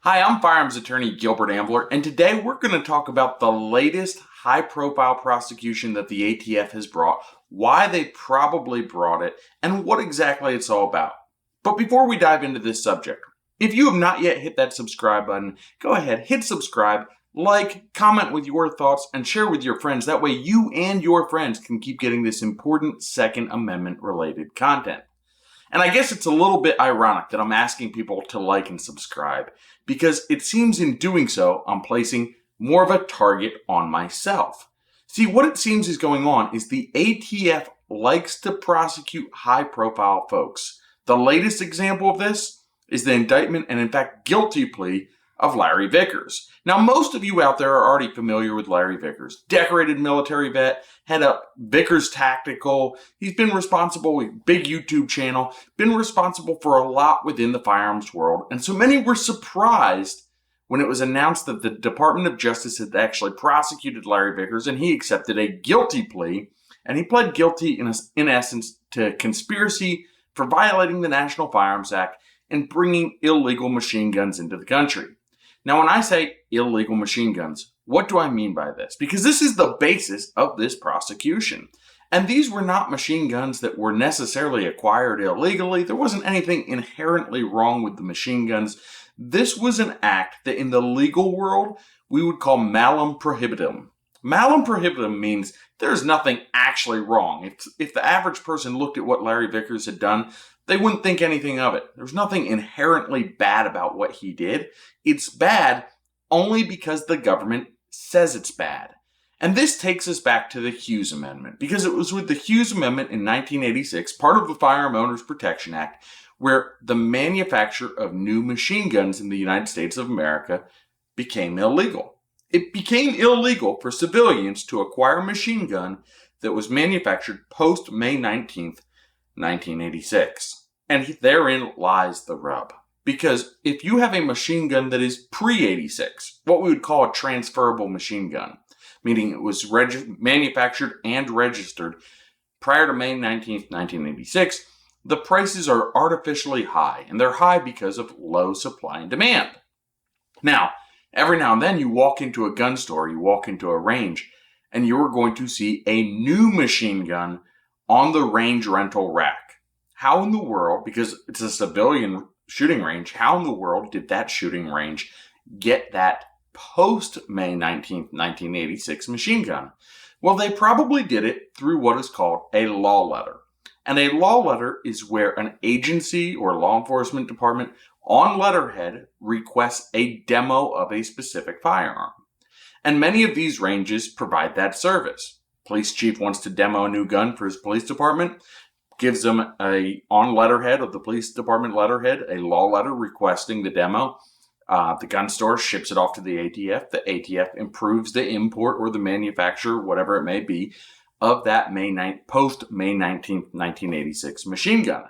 Hi, I'm firearms attorney Gilbert Ambler, and today we're going to talk about the latest high-profile prosecution that the ATF has brought, why they probably brought it, and what exactly it's all about. But before we dive into this subject, if you have not yet hit that subscribe button, go ahead, hit subscribe, like, comment with your thoughts, and share with your friends. That way you and your friends can keep getting this important Second Amendment-related content. And I guess it's a little bit ironic that I'm asking people to like and subscribe, because it seems in doing so, I'm placing more of a target on myself. See, what it seems is going on is the ATF likes to prosecute high-profile folks. The latest example of this is the indictment and, in fact, guilty plea of Larry Vickers. Now, most of you out there are already familiar with Larry Vickers. Decorated military vet, head up Vickers Tactical. He's been responsible with big YouTube channel, been responsible for a lot within the firearms world. And so many were surprised when it was announced that the Department of Justice had actually prosecuted Larry Vickers and he accepted a guilty plea. And he pled guilty, in essence, to conspiracy for violating the National Firearms Act and bringing illegal machine guns into the country. Now, when I say illegal machine guns, what do I mean by this? Because this is the basis of this prosecution. And these were not machine guns that were necessarily acquired illegally. There wasn't anything inherently wrong with the machine guns. This was an act that in the legal world, we would call Malam prohibitum. Malam prohibitum means there's nothing actually wrong. If the average person looked at what Larry Vickers had done, they wouldn't think anything of it. There's nothing inherently bad about what he did. It's bad only because the government says it's bad. And this takes us back to the Hughes Amendment, because it was with the Hughes Amendment in 1986, part of the Firearm Owners Protection Act, where the manufacture of new machine guns in the United States of America became illegal. It became illegal for civilians to acquire a machine gun that was manufactured post May 19th, 1986. And therein lies the rub. Because if you have a machine gun that is pre-86, what we would call a transferable machine gun, meaning it was manufactured and registered prior to May 19th, 1986, the prices are artificially high. And they're high because of low supply and demand. Now, every now and then you walk into a gun store, you walk into a range, and you're going to see a new machine gun on the range rental rack. How in the world, because it's a civilian shooting range, how in the world did that shooting range get that post-May 19th, 1986 machine gun? Well, they probably did it through what is called a law letter. And a law letter is where an agency or law enforcement department on letterhead requests a demo of a specific firearm. And many of these ranges provide that service. Police chief wants to demo a new gun for his police department, gives them on letterhead of the police department letterhead, a law letter requesting the demo. The gun store ships it off to the ATF. The ATF approves the import or the manufacture, whatever it may be, of that post-May 19th, 1986 machine gun.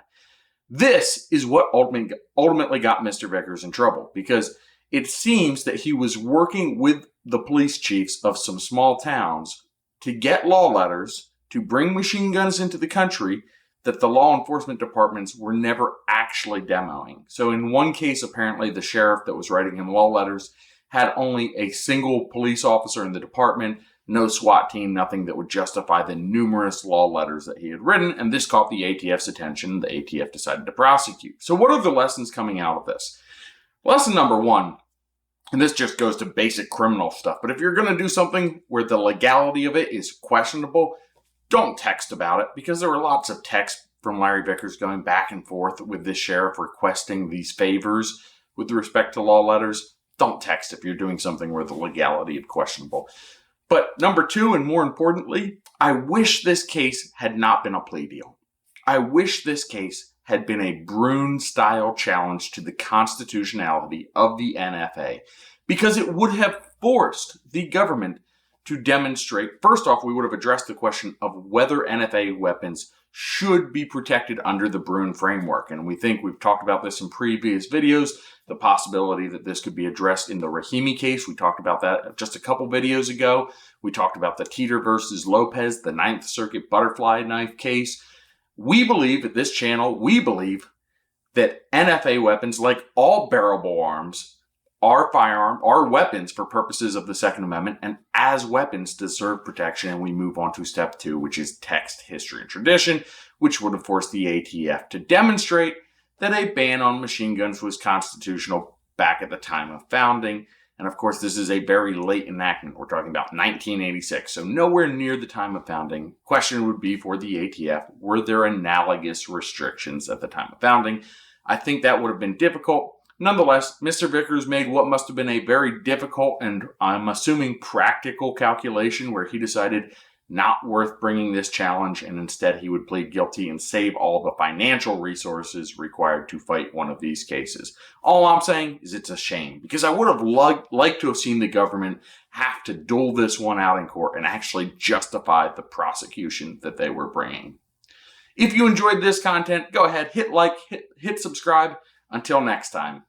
This is what ultimately got Mr. Vickers in trouble, because it seems that he was working with the police chiefs of some small towns to get law letters to bring machine guns into the country that the law enforcement departments were never actually demoing. So in one case, apparently the sheriff that was writing him law letters had only a single police officer in the department, no SWAT team, nothing that would justify the numerous law letters that he had written, and this caught the ATF's attention. The ATF decided to prosecute. So what are the lessons coming out of this? Lesson number one, and this just goes to basic criminal stuff, but if you're going to do something where the legality of it is questionable, don't text about it, because there were lots of texts from Larry Vickers going back and forth with this sheriff requesting these favors with respect to law letters. Don't text if you're doing something where the legality is questionable. But number two, and more importantly, I wish this case had not been a plea deal. I wish this case had been a Brune-style challenge to the constitutionality of the NFA, because it would have forced the government to demonstrate. First off, we would have addressed the question of whether NFA weapons should be protected under the Brune framework. And we think we've talked about this in previous videos, the possibility that this could be addressed in the Rahimi case. We talked about that just a couple videos ago. We talked about the Teeter versus Lopez, the Ninth Circuit butterfly knife case. We believe at this channel, that NFA weapons, like all bearable arms, are weapons for purposes of the Second Amendment, and as weapons deserve protection. And we move on to step 2, which is text, history, and tradition, which would have forced the ATF to demonstrate that a ban on machine guns was constitutional back at the time of founding. And of course, this is a very late enactment. We're talking about 1986, so nowhere near the time of founding. Question would be for the ATF, were there analogous restrictions at the time of founding? I think that would have been difficult. Nonetheless, Mr. Vickers made what must have been a very difficult and, I'm assuming, practical calculation where he decided not worth bringing this challenge, and instead he would plead guilty and save all the financial resources required to fight one of these cases. All I'm saying is it's a shame, because I would have liked to have seen the government have to dole this one out in court and actually justify the prosecution that they were bringing. If you enjoyed this content, go ahead, hit like, hit subscribe. Until next time.